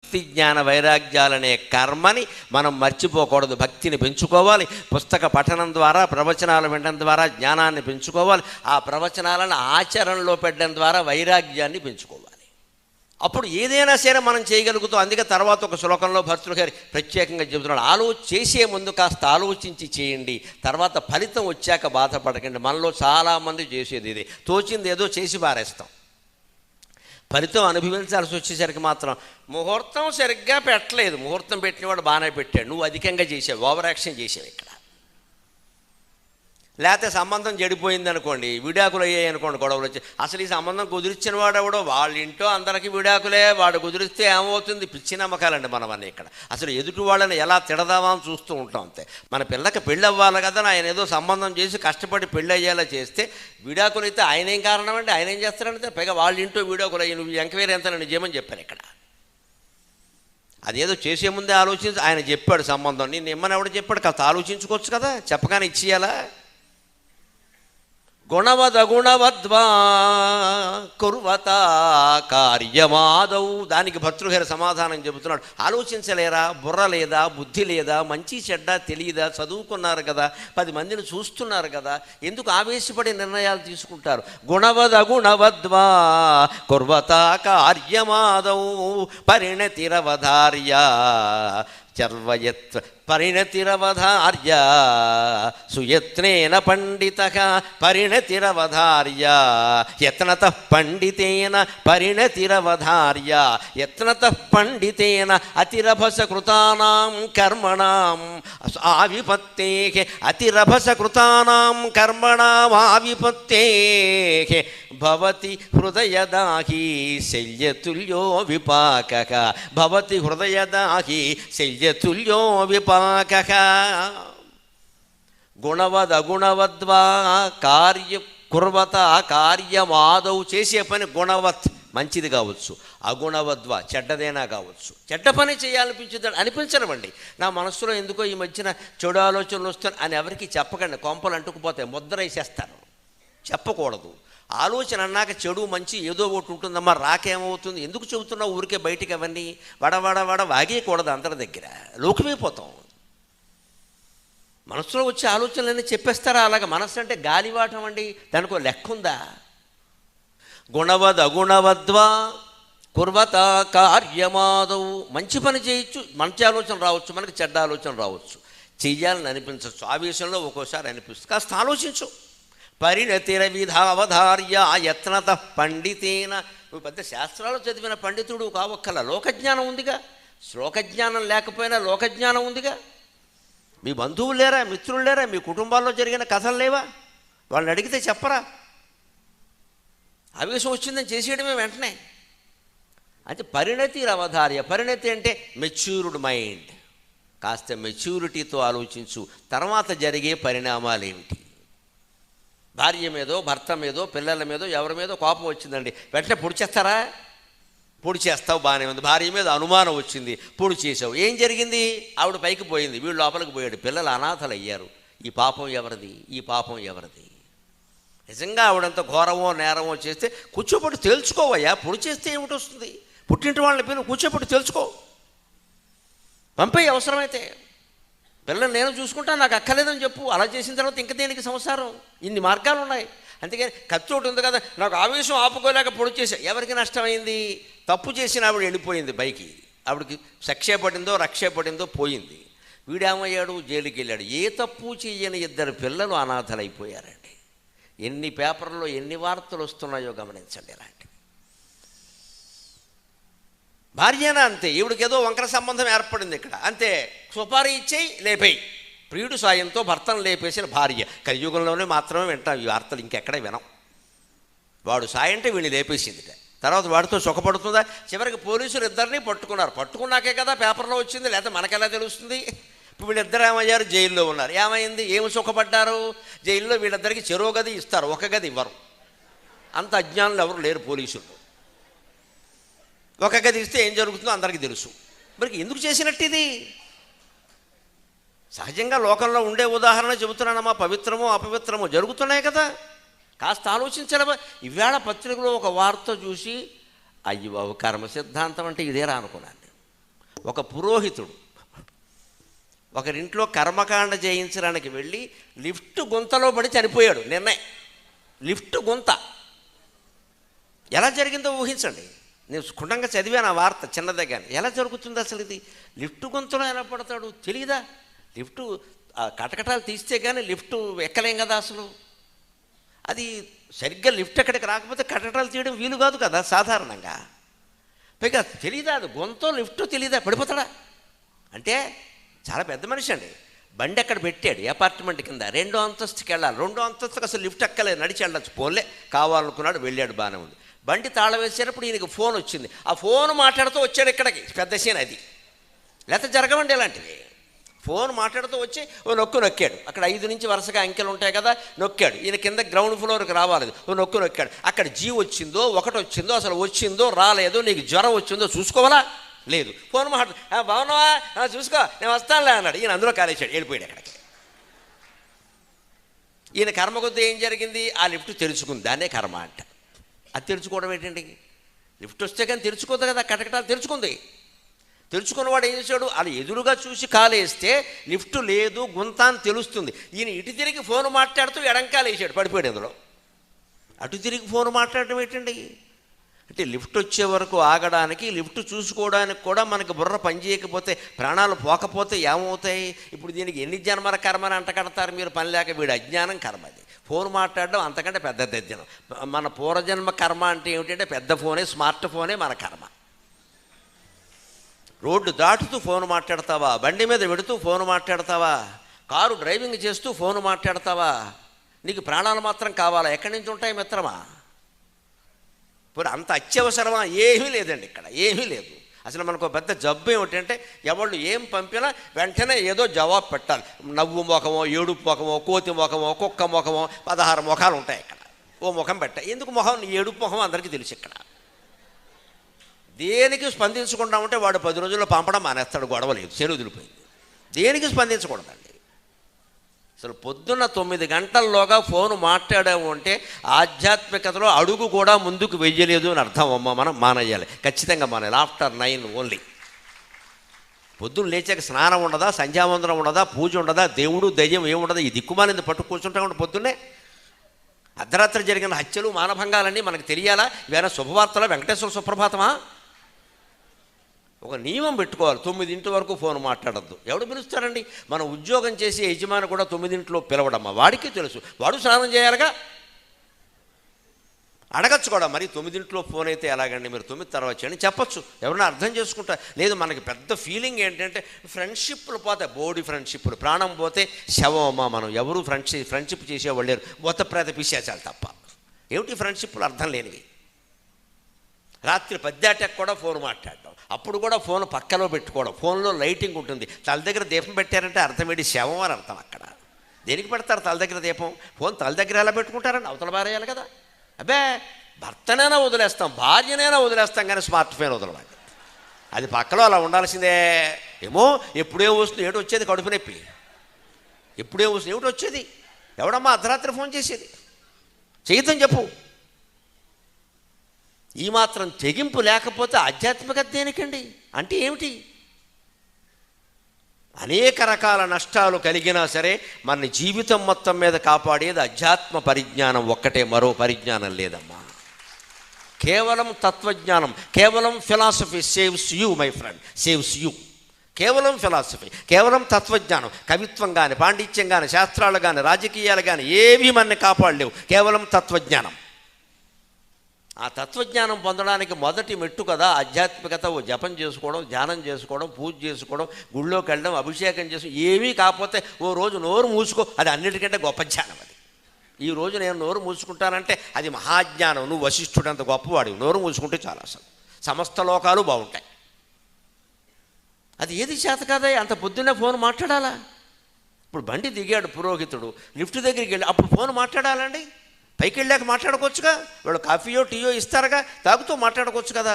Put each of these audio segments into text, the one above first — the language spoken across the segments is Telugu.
భక్తి జ్ఞాన వైరాగ్యాలనే కర్మని మనం మర్చిపోకూడదు. భక్తిని పెంచుకోవాలి. పుస్తక పఠనం ద్వారా, ప్రవచనాలు వినడం ద్వారా జ్ఞానాన్ని పెంచుకోవాలి. ఆ ప్రవచనాలను ఆచరణలో పెట్టడం ద్వారా వైరాగ్యాన్ని పెంచుకోవాలి. అప్పుడు ఏదైనా సరే మనం చేయగలుగుతాం. అందుకే తర్వాత ఒక శ్లోకంలో భర్తృగారు ప్రత్యేకంగా చెబుతున్నాడు, చేసే ముందు కాస్త ఆలోచించి చేయండి, తర్వాత ఫలితం వచ్చాక బాధపడకండి. మనలో చాలామంది చేసేది ఇది, తోచింది ఏదో చేసి పారేస్తాం. ఫలితం అనుభవించాల్సి వచ్చేసరికి మాత్రం ముహూర్తం సరిగ్గా పెట్టలేదు, ముహూర్తం పెట్టినవాడు బాగానే పెట్టాడు, నువ్వు అధికంగా చేసావు, ఓవర్ యాక్షన్ చేసావు ఇక్కడ. లేకపోతే సంబంధం చెడిపోయింది అనుకోండి, విడాకులు అయ్యాయి అనుకోండి, గొడవలు వచ్చి అసలు ఈ సంబంధం కుదిరిచ్చిన వాడు ఎవడో వాళ్ళ ఇంట్లో అందరికీ విడాకులే, వాడు కుదిరిస్తే ఏమవుతుంది? పిచ్చి నమ్మకాలండి మనవన్నీ ఇక్కడ. అసలు ఎదుటి వాళ్ళని ఎలా తిడదామా అని చూస్తూ ఉంటాం అంతే. మన పిల్లకి పెళ్ళి అవ్వాలి కదా, ఆయన ఏదో సంబంధం చేసి కష్టపడి పెళ్ళి అయ్యేలా చేస్తే విడాకులు అయితే ఆయన ఏం కారణం అండి? ఆయన ఏం చేస్తారంటే పైగా వాళ్ళ ఇంట్లో విడాకులు అయ్యి నువ్వు ఎంక్వైరీ ఎంత నిజమని చెప్పాను ఇక్కడ. అదేదో చేసే ముందే ఆలోచించి ఆయన చెప్పాడు సంబంధం, నేను ఇమ్మని ఎవడు చెప్పాడు? కాస్త ఆలోచించుకోవచ్చు కదా, చెప్పగానే ఇచ్చేయాలా? గుణవదగుణవద్వా కుర్వత కార్యమాదౌ. దానికి భర్తృహరి సమాధానం చెబుతున్నాడు, ఆలోచించలేరా? బుర్ర లేదా? బుద్ధి లేదా? మంచి చెడ్డ తెలియదా? చదువుకున్నారు కదా, 10 మందిని చూస్తున్నారు కదా, ఎందుకు ఆవేశపడి నిర్ణయాలు తీసుకుంటారు? గుణవదగుణవద్వా కుర్వత కార్యమాదౌ పరిణతిరవధార్య చర్వయత్వ పరిణతిరవధార్య సుయత్నేన పండితః పరిణతిరవధార్య యత్నతః పండితేన పరిణతిరవధార్య యత్నతః పండితేన అతిరభస కృతానాం కర్మణాం ఆవిపత్తేః అతిరభస కృతానాం కర్మణాం ఆవిపత్తేః భవతి హృదయదాహి శల్యతుల్యో విపాకః భవతి హృదయదాహి శల్యతుల్యో విపాకః. గుణవదగుణవద్వా కార్య కుర్వత కార్యమాదౌ. చేసే పని గుణవత్ మంచిది కావచ్చు, అగుణవద్వా చెడ్డదేనా కావచ్చు. చెడ్డ పని చేయాలనిపించదు అనిపించనివ్వండి. నా మనసులో ఎందుకో ఈ మధ్యన చెడు ఆలోచనలు వస్తాను అని ఎవరికి చెప్పకండి, కొంపలు అంటుకుపోతాయి, ముద్ర వేసేస్తాను. చెప్పకూడదు. ఆలోచన అన్నాక చెడు మంచి ఏదో ఒకటి ఉంటుందమ్మా, రాకేమవుతుంది, ఎందుకు చెబుతున్నావు ఊరికే బయటికి అవన్నీ వడ వాగేయకూడదు. అందరి దగ్గర లోకమైపోతాం. మనసులో వచ్చే ఆలోచనలన్నీ చెప్పేస్తారా? అలాగ మనస్సు అంటే గాలివాటం అండి, దానికో లెక్క ఉందా? గుణవదగుణవద్వా కుర్వత కార్యమాదౌ. మంచి పని చేయొచ్చు, మంచి ఆలోచన రావచ్చు, మనకి చెడ్డ ఆలోచన రావచ్చు, చెయ్యాలని అనిపించవచ్చు, ఆవేశంలో ఒక్కోసారి అనిపిస్తుంది. కాస్త ఆలోచించు. పరిణతిరవిధావధార్య యత్నత పండితేన. నువ్వు పెద్ద శాస్త్రాలు చదివిన పండితుడు కావక్కల, లోకజ్ఞానం ఉందిగా. శ్లోకజ్ఞానం లేకపోయినా లోకజ్ఞానం ఉందిగా. మీ బంధువులు లేరా? మిత్రులు లేరా? మీ కుటుంబాల్లో జరిగిన కథలు లేవా? వాళ్ళని అడిగితే చెప్పరా? ఆవేశం వచ్చిందని చేసేయడమే వెంటనే. అంటే పరిణతిరవధార్య. పరిణతి అంటే మెచ్యూర్డ్ మైండ్. కాస్త మెచ్యూరిటీతో ఆలోచించు, తర్వాత జరిగే పరిణామాలు ఏమిటి. భార్య మీదో, భర్త మీదో, పిల్లల మీదో, ఎవరి మీదో కోపం వచ్చిందండి, వెంటనే పొడి చేస్తారా? పొడి చేస్తావు, బాగానే ఉంది. భార్య మీద అనుమానం వచ్చింది, పొడి చేసావు, ఏం జరిగింది? ఆవిడ పైకి పోయింది, వీళ్ళు లోపలికి పోయాడు, పిల్లలు అనాథలు అయ్యారు. ఈ పాపం ఎవరిది? ఈ పాపం ఎవరిది? నిజంగా ఆవిడంత ఘోరమో నేరమో చేస్తే కూర్చోబెట్టి తేల్చుకోవయ్యా. పొడి చేస్తే ఏమిటి వస్తుంది? పుట్టింటి వాళ్ళని పిల్లలు కూర్చోబెట్టి తెలుసుకో, పంపేయి. అవసరమైతే పిల్లలు నేను చూసుకుంటాను, నాకు అక్కర్లేదని చెప్పు. అలా చేసిన తర్వాత ఇంక దేనికి సంసారం? ఇన్ని మార్గాలు ఉన్నాయి. అందుకని ఖర్చు ఒకటి ఉంది కదా, నాకు ఆవేశం ఆపుకోలేక పొడి చేసా, ఎవరికి నష్టమైంది? తప్పు చేసిన ఆవిడ వెళ్ళిపోయింది పైకి, ఆవిడకి శిక్షే పడిందో రక్షే పడిందో పోయింది. వీడేమయ్యాడు? జైలుకి వెళ్ళాడు. ఏ తప్పు చేయని 2 పిల్లలు అనాథలైపోయారండి. ఎన్ని పేపర్లో ఎన్ని వార్తలు వస్తున్నాయో గమనించండి. ఇలాంటివి భార్యనా అంతే, ఈవిడికి ఏదో వంకర సంబంధం ఏర్పడింది ఇక్కడ, అంతే. సుపారీ ఇచ్చేయి, లేపేయి. ప్రియుడు సాయంతో భర్తను లేపేసిన భార్య. కలియుగంలోనే మాత్రమే వింటాం ఈ వార్తలు, ఇంకెక్కడ వినం. వాడు సాయంటే వీడిని లేపేసింది, తర్వాత వాడితో సుఖపడుతుందా? చివరికి పోలీసులు 2 పట్టుకున్నారు. పట్టుకున్నాకే కదా పేపర్లో వచ్చింది, లేకపోతే మనకెలా తెలుస్తుంది? ఇప్పుడు వీళ్ళిద్దరు ఏమయ్యారు? జైల్లో ఉన్నారు. ఏమైంది? ఏమి సుఖపడ్డారు? జైల్లో వీళ్ళిద్దరికి చెరో గది ఇస్తారు, ఒక గది ఇవ్వరు. అంత అజ్ఞానులు ఎవరు లేరు పోలీసులు. ఒక గది ఇస్తే ఏం జరుగుతుందో అందరికీ తెలుసు. మరి ఎందుకు చేసినట్టు ఇది? సహజంగా లోకంలో ఉండే ఉదాహరణ చెబుతున్నానమ్మా. పవిత్రమో అపవిత్రమో జరుగుతున్నాయి కదా, కాస్త ఆలోచించడమా. ఇవాళ పత్రికలో ఒక వార్త చూసి అయ్యో బాబు, కర్మ సిద్ధాంతం అంటే ఇదేరా అనుకున్నాను. ఒక పురోహితుడు ఒకరింట్లో కర్మకాండ చేయించడానికి వెళ్ళి లిఫ్ట్ గుంతలో పడి చనిపోయాడు. నిర్ణయం లిఫ్ట్ గుంత. ఎలా జరిగిందో ఊహించండి. నేను క్షుణ్ణంగా చదివాను ఆ వార్త చిన్నదే, ఎలా జరుగుతుంది అసలు ఇది? లిఫ్ట్ గుంతలో ఎలా పడతాడు తెలియదా? లిఫ్టు కటకటాలు తీస్తే కానీ లిఫ్ట్ ఎక్కలేం కదా అసలు. అది సరిగ్గా లిఫ్ట్ ఎక్కడికి రాకపోతే కటకటాలు తీయడం వీలు కాదు కదా సాధారణంగా. పైగా తెలియదా అది గుంతో లిఫ్ట్ తెలియదా, పడిపోతాడా? అంటే చాలా పెద్ద మనిషి అండి. బండి అక్కడ పెట్టాడు అపార్ట్మెంట్ కింద, 2వ అంతస్తుకి వెళ్ళాలి. 2వ అంతస్తుకి అసలు లిఫ్ట్ ఎక్కలేదు, నడిచి వెళ్ళచ్చు. పోలే కావాలనుకున్నాడు, వెళ్ళాడు, బాగానే ఉంది. బండి తాళం వేసేటప్పుడు ఈయనకి ఫోన్ వచ్చింది. ఆ ఫోన్ మాట్లాడుతూ వచ్చాడు ఇక్కడికి. పెద్ద సీన్ అది. లేకపోతే జరగవండి ఇలాంటివి. ఫోన్ మాట్లాడుతూ వచ్చి ఓ నొక్కాడు. అక్కడ 5 నుంచి వరుసగా అంకెలు ఉంటాయి కదా, నొక్కాడు. ఈయన కింద గ్రౌండ్ ఫ్లోర్కి రావాలి, ఓ నొక్కాడు. అక్కడ జీ వచ్చిందో 1 వచ్చిందో అసలు వచ్చిందో రాలేదో, నీకు జ్వరం వచ్చిందో చూసుకోవాలా లేదు. ఫోన్ బాగున్నావా చూసుకో నేను వస్తానులే అన్నాడు. ఈయన అందులో కాలేశాడు, వెళ్ళిపోయాడు అక్కడికి. ఈయన కర్మ కొద్దీ ఏం జరిగింది? ఆ లిఫ్ట్ తెరుచుకుంది. దాన్నే కర్మ అంట. అది తెరుచుకోవడం ఏంటండి? లిఫ్ట్ వస్తే కానీ తెరుచుకోదు కదా, కటకటాలు తెరుచుకుంది. తెరుచుకున్నవాడు ఏం చేశాడు? అలా ఎదురుగా చూసి కాలేస్తే లిఫ్ట్ లేదు గుంత అని తెలుస్తుంది. ఈయన ఇటు తిరిగి ఫోన్ మాట్లాడుతూ ఎడంకాలు వేసాడు, పడిపోయాడు అందులో. అటు తిరిగి ఫోన్ మాట్లాడటం ఏంటండి? అంటే లిఫ్ట్ వచ్చే వరకు ఆగడానికి, లిఫ్ట్ చూసుకోవడానికి కూడా మనకి బుర్ర పనిచేయకపోతే, ప్రాణాలు పోకపోతే ఏమవుతాయి? ఇప్పుడు దీనికి ఎన్ని జన్మల కర్మని అంటకడతారు మీరు? పని లేక వీడు అజ్ఞానం కర్మ. అది ఫోన్ మాట్లాడడం అంతకంటే పెద్ద దద్యనం. మన పూర్వజన్మ కర్మ అంటే ఏమిటంటే పెద్ద ఫోనే, స్మార్ట్ ఫోనే మన కర్మ. రోడ్డు దాటుతూ ఫోన్ మాట్లాడతావా? బండి మీద పెడుతూ ఫోన్ మాట్లాడతావా? కారు డ్రైవింగ్ చేస్తూ ఫోన్ మాట్లాడతావా? నీకు ప్రాణాలు మాత్రం కావాలా? ఎక్కడి నుంచి ఉంటాయి మిత్రమా? ఇప్పుడు అంత అత్యవసరమా? ఏమీ లేదండి, ఇక్కడ ఏమీ లేదు. అసలు మనకు పెద్ద జబ్బు ఏమిటంటే ఎవళ్ళు ఏం పంపినా వెంటనే ఏదో జవాబు పెట్టాలి. నవ్వు ముఖమో, ఏడుపు ముఖమో, కోతి ముఖమో, కుక్క ముఖమో, 16 ముఖాలు ఉంటాయి ఇక్కడ. ఓ ముఖం పెట్ట ఎందుకు? ముఖం ఏడుపు ముఖం అందరికీ తెలుసు. ఇక్కడ దేనికి స్పందించకుండా ఉంటే వాడు 10 రోజుల్లో పంపడం మానేస్తాడు. గొడవ లేదు, చెరువుదిలిపోయింది. దేనికి స్పందించకూడదండి. అసలు పొద్దున్న 9 గంటల్లోగా ఫోన్ మాట్లాడాము అంటే ఆధ్యాత్మికతలో అడుగు కూడా ముందుకు వెయ్యలేదు అని అర్థం. అమ్మ మనం మానేయాలి, ఖచ్చితంగా మానేయాలి. After 9 only. పొద్దున్న లేచాక స్నానం ఉండదా, సంధ్యావందనం ఉండదా, పూజ ఉండదా, దేవుడు దయ్యం ఏముండదా? ఈ దిక్కుమాలింది పట్టు కూర్చుంటా ఉంటే పొద్దున్నే అర్ధరాత్రి జరిగిన హత్యలు, మానభంగాలన్నీ మనకు తెలియాలా? ఇవేనా శుభవార్తల? వెంకటేశ్వర సుప్రభాతమా? ఒక నియమం పెట్టుకోవాలి. 9 వరకు ఫోన్ మాట్లాడద్దు. ఎవడు పిలుస్తారండి? మనం ఉద్యోగం చేసే యజమాని కూడా 9 పిలవడమ్మా. వాడికి తెలుసు, వాడు స్నానం చేయాలిగా. అడగచ్చు కూడా, మరి 9 ఫోన్ అయితే ఎలాగండి, మీరు 9 తర్వాత చేయండి చెప్పచ్చు. ఎవరైనా అర్థం చేసుకుంటారు. లేదు మనకి పెద్ద ఫీలింగ్ ఏంటంటే ఫ్రెండ్షిప్లు పోతాయి, బోడీ ఫ్రెండ్షిప్లు. ప్రాణం పోతే శవం అమ్మా. మనం ఎవరు ఫ్రెండ్షిప్ చేసేవాళ్ళు లేరు, మొత్త ప్రేత పిశాచాలు తప్ప. ఏమిటి ఫ్రెండ్షిప్లు? అర్థం లేనివి. రాత్రి 10 కూడా ఫోన్ మాట్లాడడం, అప్పుడు కూడా ఫోన్ పక్కలో పెట్టుకోవడం. ఫోన్లో లైటింగ్ ఉంటుంది, తల దగ్గర దీపం పెట్టారంటే అర్థం ఏంటి? శవం అని అర్థం. అక్కడ దేనికి పెడతారు తల దగ్గర దీపం? ఫోన్ తల దగ్గర ఎలా పెట్టుకుంటారండి? అవతల భార్యాలి కదా. అబ్బే భర్తనైనా వదిలేస్తాం, భార్యనైనా వదిలేస్తాం, కానీ స్మార్ట్ ఫోన్ వదలవాలి. అది పక్కలో అలా ఉండాల్సిందే. ఏమో ఎప్పుడే వస్తుంది, ఏమిటి వచ్చేది? కడుపు నొప్పి. ఎప్పుడే వస్తుంది, ఏమిటి వచ్చేది? ఎవడమ్మా అర్ధరాత్రి ఫోన్ చేసేది? చేయొద్దని చెప్పు. ఈ మాత్రం తెగింపు లేకపోతే ఆధ్యాత్మికత దేనికండి? అంటే ఏమిటి? అనేక రకాల నష్టాలు కలిగినా సరే మన జీవితం మొత్తం మీద కాపాడేది అధ్యాత్మ పరిజ్ఞానం ఒక్కటే, మరో పరిజ్ఞానం లేదమ్మా. కేవలం తత్వజ్ఞానం, కేవలం philosophy saves you my friend, saves you. కేవలం ఫిలాసఫీ, కేవలం తత్వజ్ఞానం, కవిత్వం కానీ, పాండిత్యం కానీ, శాస్త్రాలు కానీ, రాజకీయాలు కానీ ఏవీ మనని కాపాడలేవు. కేవలం తత్వజ్ఞానం. ఆ తత్వజ్ఞానం పొందడానికి మొదటి మెట్టు కదా ఆధ్యాత్మికత. ఓ జపం చేసుకోవడం, ధ్యానం చేసుకోవడం, పూజ చేసుకోవడం, గుళ్ళోకి వెళ్ళడం, అభిషేకం చేసుకోవడం. ఏమీ కాకపోతే ఓ రోజు నోరు మూసుకో, అది అన్నిటికంటే గొప్ప జ్ఞానం. అది ఈ రోజు నేను నోరు మూసుకుంటానంటే అది మహాజ్ఞానం. నువ్వు వశిష్ఠుడంత గొప్పవాడివి, నోరు మూసుకుంటే చాలా అసలు సమస్త లోకాలు బాగుంటాయి. అది ఏది చేత కాదా? అంత పొద్దున్నే ఫోన్ మాట్లాడాలా? ఇప్పుడు బండి దిగాడు పురోహితుడు, లిఫ్ట్ దగ్గరికి వెళ్ళి అప్పుడు ఫోన్ మాట్లాడాలండి? పైకి వెళ్ళాక మాట్లాడుకోవచ్చుగా. వాళ్ళు కాఫీయో టీయో ఇస్తారుగా, తాగుతూ మాట్లాడుకోవచ్చు కదా.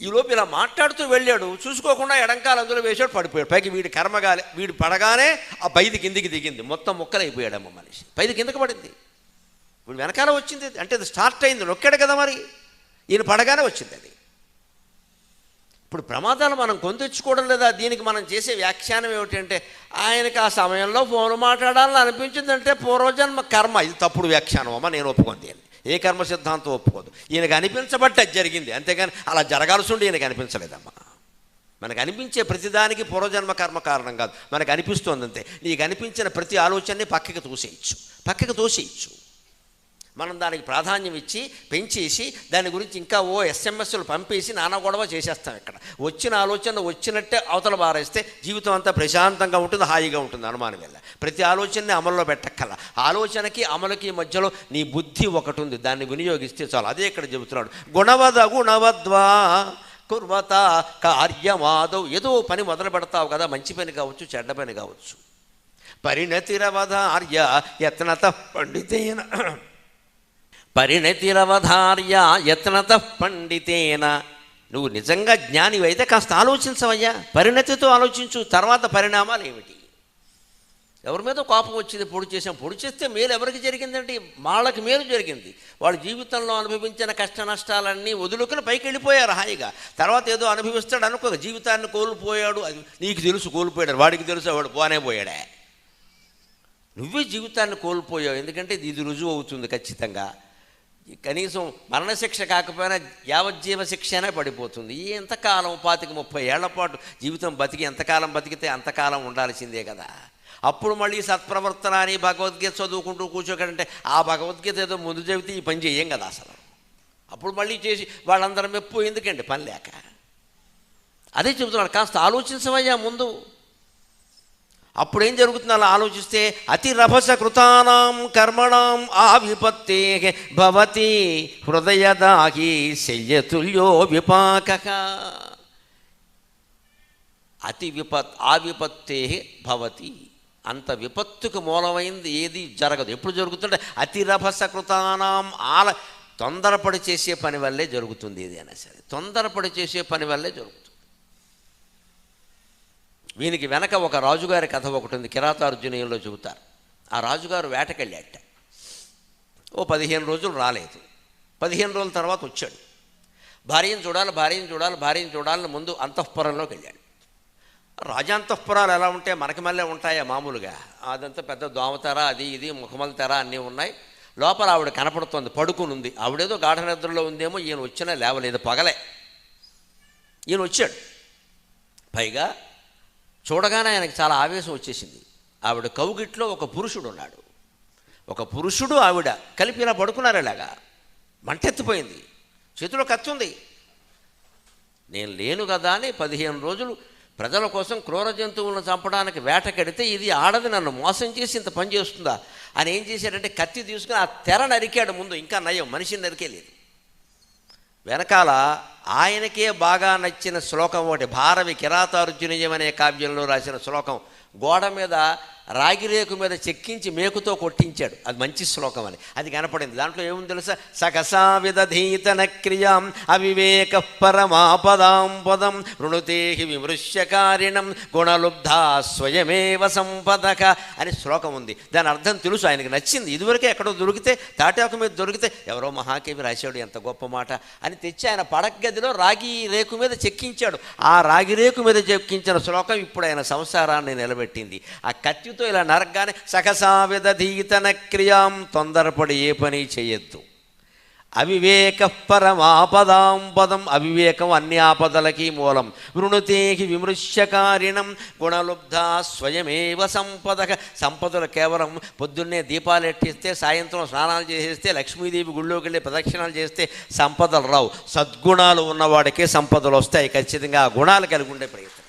ఈలోపు ఇలా మాట్లాడుతూ వెళ్ళాడు, చూసుకోకుండా ఎడంకాలు అందులో వేసాడు, పడిపోయాడు. పైకి వీడి కర్మగాలి, వీడు పడగానే ఆ 5 కిందికి దిగింది. మొత్తం ముక్కలైపోయాడమ్మ మనిషి. 5 కిందకి పడింది. వీడు వెనకాల వచ్చింది అంటే అది స్టార్ట్ అయింది, నొక్కాడు కదా మరి. ఈయన పడగానే వచ్చింది అది. ఇప్పుడు ప్రమాదాలు మనం కొని తెచ్చుకోవడం లేదా? దీనికి మనం చేసే వ్యాఖ్యానం ఏమిటంటే, ఆయనకి ఆ సమయంలో ఫోన్ మాట్లాడాలని అనిపించిందంటే పూర్వజన్మ కర్మ. ఇది తప్పుడు వ్యాఖ్యానం అమ్మ, నేను ఒప్పుకుంది. ఏ కర్మ సిద్ధాంతం ఒప్పుకోదు. ఈయనకు అనిపించబట్టి అది జరిగింది, అంతేగాని అలా జరగాల్సి ఉండి ఈయనకు అనిపించలేదమ్మా. మనకు అనిపించే ప్రతిదానికి పూర్వజన్మ కర్మ కారణం కాదు, మనకు అనిపిస్తోంది అంతే. నీకు అనిపించిన ప్రతి ఆలోచనని పక్కకి తోసేయచ్చు. మనం దానికి ప్రాధాన్యం ఇచ్చి పెంచేసి దాని గురించి ఇంకా ఎస్ఎంఎస్లు పంపేసి నానా గొడవ చేసేస్తాం. ఇక్కడ వచ్చిన ఆలోచన వచ్చినట్టే అవతల బారేస్తే జీవితం అంతా ప్రశాంతంగా ఉంటుంది, హాయిగా ఉంటుంది. అనుమానం వెళ్ళ ప్రతి ఆలోచనని అమల్లో పెట్టక్కల. ఆలోచనకి అమలుకి మధ్యలో నీ బుద్ధి ఒకటి ఉంది, దాన్ని వినియోగిస్తే చాలు. అదే ఇక్కడ చెబుతున్నాడు. గుణవద్వా కుర్వత కార్యమాదవ్. ఏదో పని మొదలు పెడతావు కదా, మంచి పని కావచ్చు, చెడ్డ పని కావచ్చు. పరిణతిరవధార్య యత్నత పండితేన. నువ్వు నిజంగా జ్ఞానివైతే కాస్త ఆలోచించవయ్యా, పరిణతితో ఆలోచించు. తర్వాత పరిణామాలు ఏమిటి? ఎవరి మీద కోపం వచ్చింది, పొడి చేస్తే మేలు ఎవరికి జరిగిందంటే వాళ్ళకి మేలు జరిగింది. వాడు జీవితంలో అనుభవించిన కష్ట నష్టాలన్నీ వదులుకుని పైకి వెళ్ళిపోయారు హాయిగా. తర్వాత ఏదో అనుభవిస్తాడు అనుకో, జీవితాన్ని కోల్పోయాడు. అది నీకు తెలుసు కోల్పోయాడు, వాడికి తెలుసు, వాడు పోనే పోయాడే. నువ్వే జీవితాన్ని కోల్పోయావు, ఎందుకంటే ఇది రుజువు అవుతుంది ఖచ్చితంగా. కనీసం మరణశిక్ష కాకపోయినా యావజ్జీవ శిక్షనే పడిపోతుంది. ఎంతకాలం 25-30 ఏళ్ల పాటు జీవితం బతికి ఎంతకాలం బతికితే అంతకాలం ఉండాల్సిందే కదా. అప్పుడు మళ్ళీ సత్ప్రవర్తన అని భగవద్గీత చదువుకుంటూ కూర్చోకంటే ఆ భగవద్గీత ఏదో ముందు చెబితే ఈ పని చేయం కదా అసలు. అప్పుడు మళ్ళీ చేసి వాళ్ళందరం మెప్పు ఎందుకండి, పని లేక. అదే చెబుతున్నాడు, కాస్త ఆలోచించవయ్యా ముందు. అప్పుడేం జరుగుతుంది అలా ఆలోచిస్తే? అతిరభస కృతానాం కర్మణాం ఆవిపత్తే భవతి హృదయదాహి శల్యతుల్యో విపాకః. ఆవిపత్తే భవతి. అంత విపత్తుకు మూలమైంది ఏది జరగదు. ఎప్పుడు జరుగుతుంటే అతిరభస కృతానాం తొందరపడి చేసే పని వల్లే జరుగుతుంది. ఏదైనా సరే తొందరపడి చేసే పని వల్లే జరుగుతుంది. వీనికి వెనక ఒక రాజుగారి కథ ఒకటి ఉంది, కిరాతార్జునీయంలో చెబుతారు. ఆ రాజుగారు వేటకెళ్ళాట. 15 రోజులు రాలేదు. 15 రోజుల తర్వాత వచ్చాడు. భార్యను చూడాలని ముందు అంతఃపురంలోకి వెళ్ళాడు. రాజాంతఃపురాలు ఎలా ఉంటే మనకి మళ్ళీ ఉంటాయా మామూలుగా? అదంతా పెద్ద దోమతెర, అది ఇది ముఖమల తెర అన్నీ ఉన్నాయి. లోపల ఆవిడ కనపడుతోంది, పడుకుని ఉంది. ఆవిడేదో గాఢ నిద్రలో ఉందేమో. ఈయన వచ్చినా లేవలేదు, పగలే. ఈయన వచ్చాడు. పైగా చూడగానే ఆయనకు చాలా ఆవేశం వచ్చేసింది. ఆవిడ కౌగిట్లో ఒక పురుషుడు ఉన్నాడు. ఒక పురుషుడు ఆవిడ కలిపి ఇలా పడుకున్నారు. ఇలాగా మంటెత్తిపోయింది, చేతిలో కత్తి ఉంది. నేను లేను కదా అని 15 రోజులు ప్రజల కోసం క్రూర జంతువులను చంపడానికి వేటకెడితే ఇది ఆడది నన్ను మోసం చేసి ఇంత పని చేస్తుందా అని ఏం చేశాడంటే కత్తి తీసుకుని ఆ తెర నరికాడు. ముందు ఇంకా నయం, మనిషిని నరికేలేదు. వెనకాల ఆయనకే బాగా నచ్చిన శ్లోకం ఒకటి, భారవి కిరాతార్జునీయం అనే కావ్యంలో రాసిన శ్లోకం. గోడ మీద రాగిరేకు మీద చెక్కించి మేకుతో కొట్టించాడు. అది మంచి శ్లోకం అని అది కనపడింది. దాంట్లో ఏముంది తెలుసా? సకసా విదధీతన క్రియాం అవివేక పరమాపదాం పదం రుణుతేహి విమృశ్యకారిణం గుణలుబ్ధా స్వయమేవ సంపదక అని శ్లోకం ఉంది. దాని అర్థం తెలుసు, ఆయనకి నచ్చింది. ఇదివరకే ఎక్కడో దొరికితే, తాటాకు మీద దొరికితే ఎవరో మహాకవి రాశాడు, ఎంత గొప్ప మాట అని తెచ్చి ఆయన పడగదిలో రాగి రేకు మీద చెక్కించాడు. ఆ రాగి రేకు మీద చెక్కించిన శ్లోకం ఇప్పుడు ఆయన సంసారాన్ని నిలబెట్టింది. ఆ కత్తి ఇలా నరకగానే సకసా విదధీతన క్రియాం, తొందరపడి ఏ పని చేయొద్దు. అవివేక పరమాపదాం పదం, అవివేకం అన్ని ఆపదలకి మూలం. వృణుతేహి విమృశ్యకారిణం గుణలుబ్ధా స్వయమేవ సంపదక. సంపదలు కేవలం పొద్దున్నే దీపాలు ఎట్టిస్తే, సాయంత్రం స్నానాలు చేసేస్తే, లక్ష్మీదేవి గుళ్ళోకి వెళ్ళి ప్రదక్షిణాలు చేస్తే సంపదలు రావు. సద్గుణాలు ఉన్నవాడికే సంపదలు వస్తాయి ఖచ్చితంగా. ఆ గుణాలు కలిగి ఉండే ప్రయత్నం.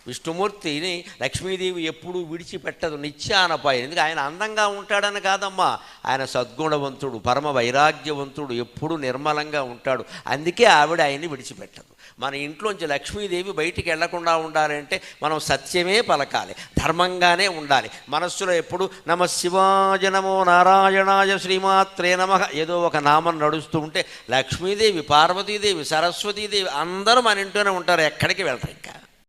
విష్ణుమూర్తిని లక్ష్మీదేవి ఎప్పుడూ విడిచిపెట్టదు, నిత్యానపాయం. ఎందుకంటే ఆయన అందంగా ఉంటాడని కాదమ్మా, ఆయన సద్గుణవంతుడు, పరమ వైరాగ్యవంతుడు, ఎప్పుడూ నిర్మలంగా ఉంటాడు. అందుకే ఆవిడ ఆయన్ని విడిచిపెట్టదు. మన ఇంట్లోంచి లక్ష్మీదేవి బయటికి వెళ్లకుండా ఉండాలంటే మనం సత్యమే పలకాలి, ధర్మంగానే ఉండాలి. మనస్సులో ఎప్పుడు నమ శివాయ నమో నారాయణాయ శ్రీమాత్రే నమః ఏదో ఒక నామం నడుస్తూ ఉంటే లక్ష్మీదేవి, పార్వతీదేవి, సరస్వతీదేవి అందరూ మన ఇంట్లోనే ఉంటారు, ఎక్కడికి వెళ్ళరు. ఇంకా